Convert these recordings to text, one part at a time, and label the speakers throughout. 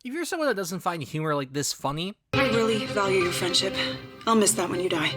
Speaker 1: If you're someone that doesn't find humor like this funny,
Speaker 2: I really value your friendship. I'll miss that when you die.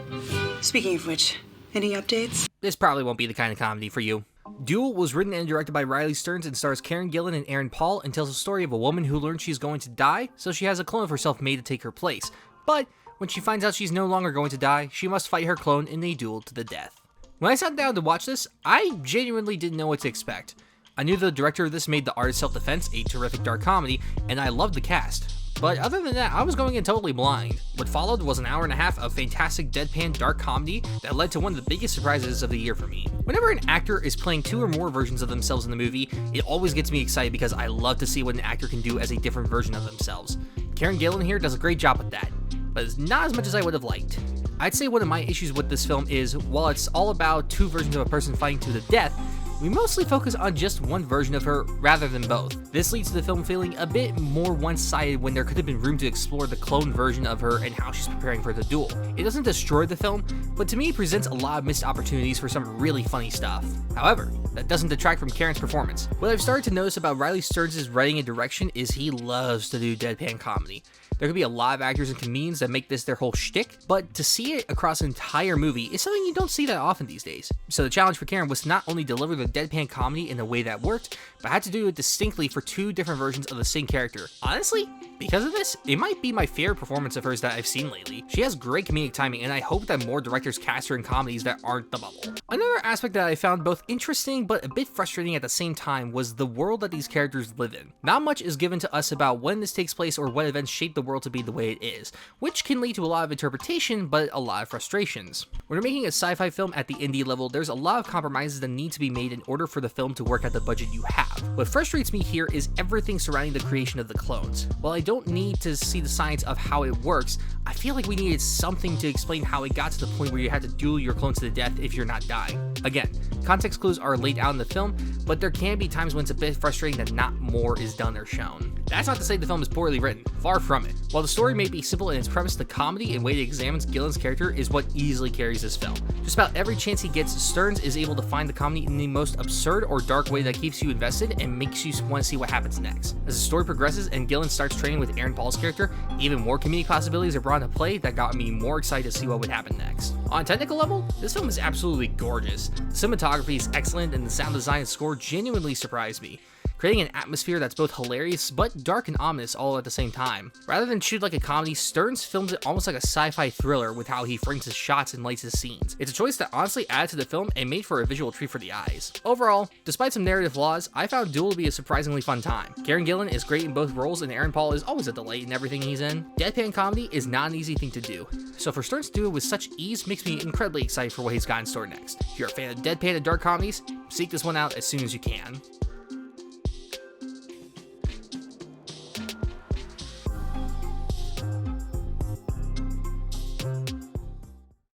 Speaker 2: Speaking of which, any updates?
Speaker 1: this probably won't be the kind of comedy for you. Duel was written and directed by Riley Stearns and stars Karen Gillan and Aaron Paul and tells the story of a woman who learns she's going to die, so she has a clone of herself made to take her place. But when she finds out she's no longer going to die, she must fight her clone in a duel to the death. When I sat down to watch this, I genuinely didn't know what to expect. I knew the director of this made The Art of Self-Defense a terrific dark comedy, and I loved the cast. But other than that, I was going in totally blind. What followed was an hour and a half of fantastic deadpan dark comedy that led to one of the biggest surprises of the year for me. Whenever an actor is playing two or more versions of themselves in the movie, it always gets me excited because I love to see what an actor can do as a different version of themselves. Karen Gillan here does a great job with that, but it's not as much as I would have liked. I'd say one of my issues with this film is, while it's all about two versions of a person fighting to the death, we mostly focus on just one version of her rather than both. This leads to the film feeling a bit more one-sided when there could have been room to explore the clone version of her and how she's preparing for the duel. It doesn't destroy the film, but to me it presents a lot of missed opportunities for some really funny stuff. However, that doesn't detract from Karen's performance. What I've started to notice about Riley Stearns' writing and direction is he loves to do deadpan comedy. There could be a lot of actors and comedians that make this their whole shtick, but to see it across an entire movie is something you don't see that often these days. So the challenge for Karen was to not only deliver the deadpan comedy in a way that worked, but had to do it distinctly for two different versions of the same character. Honestly, because of this, it might be my favorite performance of hers that I've seen lately. She has great comedic timing, and I hope that more directors cast her in comedies that aren't The Bubble. Another aspect that I found both interesting but a bit frustrating at the same time was the world that these characters live in. Not much is given to us about when this takes place or what events shape the world to be the way it is, which can lead to a lot of interpretation, but a lot of frustrations. When you're making a sci-fi film at the indie level, there's a lot of compromises that need to be made in order for the film to work at the budget you have. What frustrates me here is everything surrounding the creation of the clones. While I don't need to see the science of how it works, I feel like we needed something to explain how it got to the point where you had to duel your clones to the death if you're not dying. Again, context clues are laid out in the film, but there can be times when it's a bit frustrating that not more is done or shown. That's not to say the film is poorly written, far from it. While the story may be simple in its premise, the comedy and way it examines Gillan's character is what easily carries this film. Just about every chance he gets, Stearns is able to find the comedy in the most absurd or dark way that keeps you invested and makes you want to see what happens next. As the story progresses and Gillan starts training with Aaron Paul's character, even more comedic possibilities are brought into play that got me more excited to see what would happen next. On a technical level, this film is absolutely gorgeous. The cinematography is excellent and the sound design and score genuinely surprised me, creating an atmosphere that's both hilarious but dark and ominous all at the same time. Rather than shoot like a comedy, Stearns films it almost like a sci-fi thriller with how he frames his shots and lights his scenes. It's a choice that honestly added to the film and made for a visual treat for the eyes. Overall, despite some narrative flaws, I found Duel to be a surprisingly fun time. Karen Gillan is great in both roles and Aaron Paul is always a delight in everything he's in. Deadpan comedy is not an easy thing to do, so for Stearns to do it with such ease makes me incredibly excited for what he's got in store next. If you're a fan of deadpan and dark comedies, seek this one out as soon as you can.